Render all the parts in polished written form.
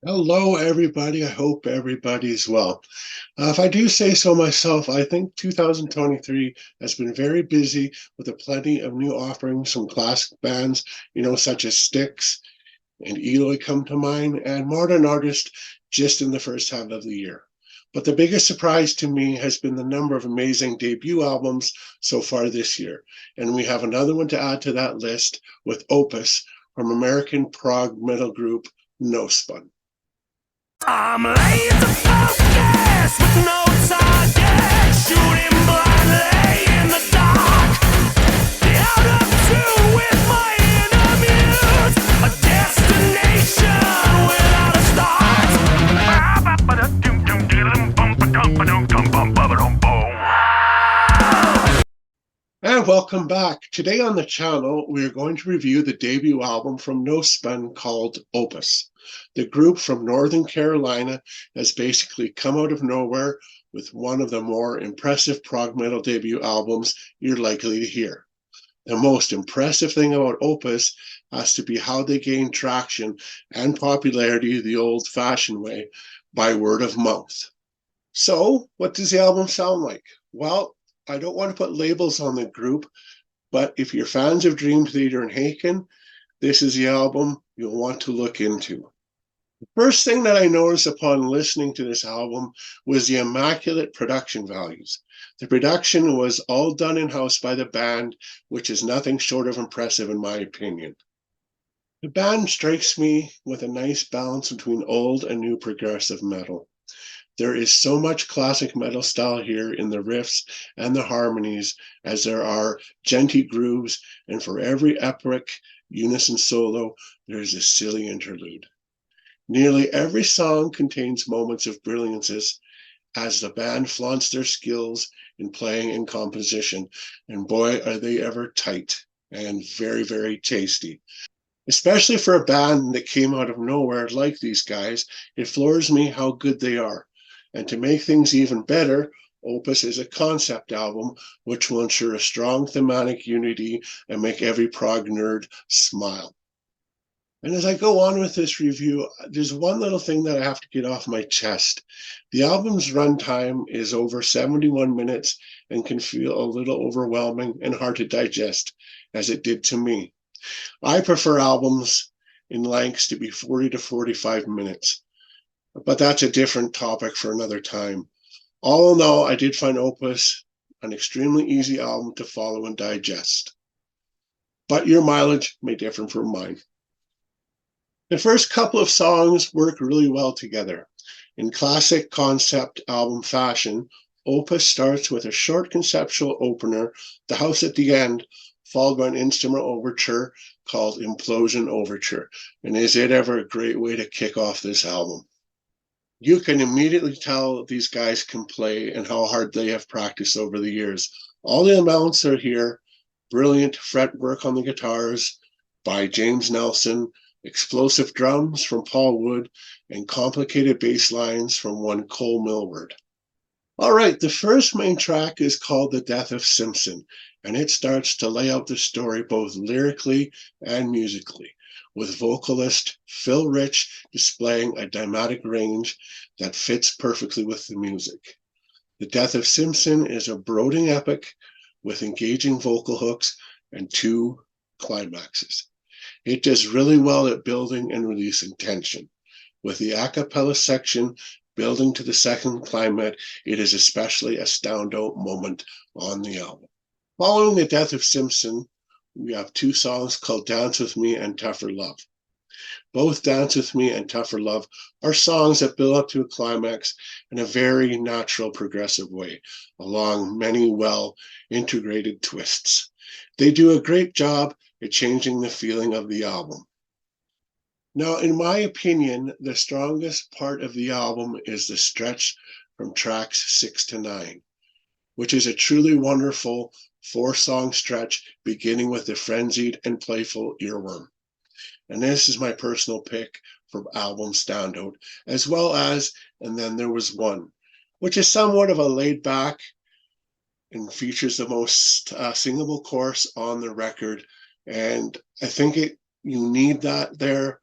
Hello, everybody. I hope everybody's well. If I do say so myself, I think 2023 has been very busy with a plenty of new offerings from classic bands, such as Styx and Eloy come to mind, and modern artists just in the first half of the year. But the biggest surprise to me has been the number of amazing debut albums so far this year. And we have another one to add to that list with Opus from American prog metal group Nospūn. I'm laser focused with no target, shooting blindly in the dark. Out of tune with my inner muse, a destination without a start. And welcome back. Today on the channel, we are going to review the debut album from Nospūn called Opus. The group from Northern Carolina has basically come out of nowhere with one of the more impressive prog metal debut albums you're likely to hear. The most impressive thing about Opus has to be how they gained traction and popularity the old-fashioned way, by word of mouth. So, what does the album sound like? Well, I don't want to put labels on the group, but if you're fans of Dream Theater and Haken, this is the album you'll want to look into. The first thing that I noticed upon listening to this album was the immaculate production values. The production was all done in-house by the band, which is nothing short of impressive in my opinion. The band strikes me with a nice balance between old and new progressive metal. There is so much classic metal style here in the riffs and the harmonies, as there are genty grooves, and for every epic unison solo, there is a silly interlude. Nearly every song contains moments of brilliance as the band flaunts their skills in playing and composition, and boy, are they ever tight and very, very tasty. Especially for a band that came out of nowhere like these guys, it floors me how good they are. And to make things even better, Opus is a concept album which will ensure a strong thematic unity and make every prog nerd smile. And as I go on with this review, there's one little thing that I have to get off my chest. The album's runtime is over 71 minutes and can feel a little overwhelming and hard to digest, as it did to me. I prefer albums in lengths to be 40 to 45 minutes, but that's a different topic for another time. All in all, I did find Opus an extremely easy album to follow and digest, but your mileage may differ from mine. The first couple of songs work really well together. In classic concept album fashion, Opus starts with a short conceptual opener, The House at the End, followed by an instrumental overture called Implosion Overture. And is it ever a great way to kick off this album? You can immediately tell these guys can play and how hard they have practiced over the years. All the amounts are here. Brilliant fretwork on the guitars by James Nelson, explosive drums from Paul Wood, and complicated bass lines from one Cole Millward. All right, the first main track is called The Death of Simpson, and it starts to lay out the story both lyrically and musically, with vocalist Phil Rich displaying a dramatic range that fits perfectly with the music. The Death of Simpson is a brooding epic with engaging vocal hooks and two climaxes. It does really well at building and releasing tension. With the a cappella section building to the second climax, it is especially a standout moment on the album. Following The Death of Simpson, we have two songs called Dance With Me and Tougher Love. Both Dance With Me and Tougher Love are songs that build up to a climax in a very natural progressive way, along many well integrated twists. They do a great job at changing the feeling of the album. Now, in my opinion, the strongest part of the album is the stretch from tracks 6 to 9, which is a truly wonderful 4-song stretch beginning with the frenzied and playful earworm. And this is my personal pick for album standout, as well as And Then There Was One, which is somewhat of a laid back and features the most singable chorus on the record. And I think you need that there.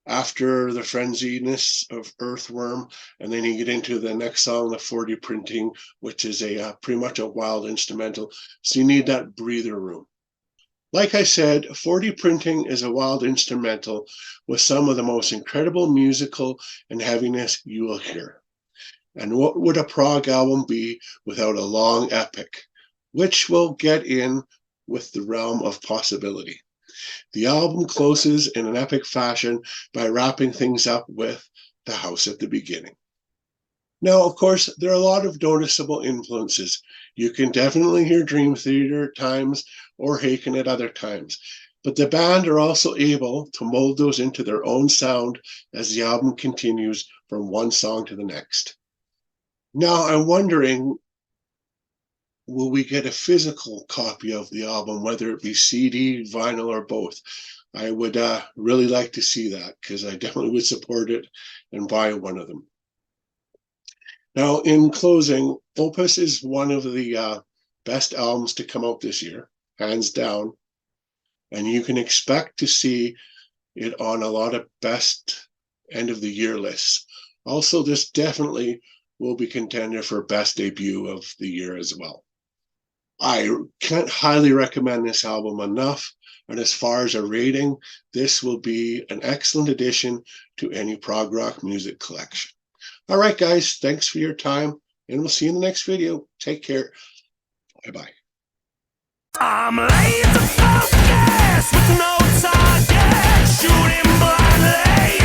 after the frenziness of Earthworm, and then you get into the next song, the 40 printing, which is a pretty much a wild instrumental. So you need that breather room. Like I said, 40 printing is a wild instrumental with some of the most incredible musical and heaviness you will hear. And what would a prog album be without a long epic, which will get in with the realm of possibility. The album closes in an epic fashion by wrapping things up with the house at the beginning. Now, of course, there are a lot of noticeable influences. You can definitely hear Dream Theater at times or Haken at other times, but the band are also able to mold those into their own sound as the album continues from one song to the next. Now, I'm wondering, will we get a physical copy of the album, whether it be CD, vinyl, or both? I would really like to see that, because I definitely would support it and buy one of them. Now, in closing, Opus is one of the best albums to come out this year, hands down, and you can expect to see it on a lot of best end of the year lists. Also, this definitely will be contender for best debut of the year as well. I can't highly recommend this album enough, and as far as a rating, this will be an excellent addition to any prog rock music collection. All right, guys, thanks for your time, and we'll see you in the next video. Take care. Bye-bye. I'm laser focused with no target, shooting blindly.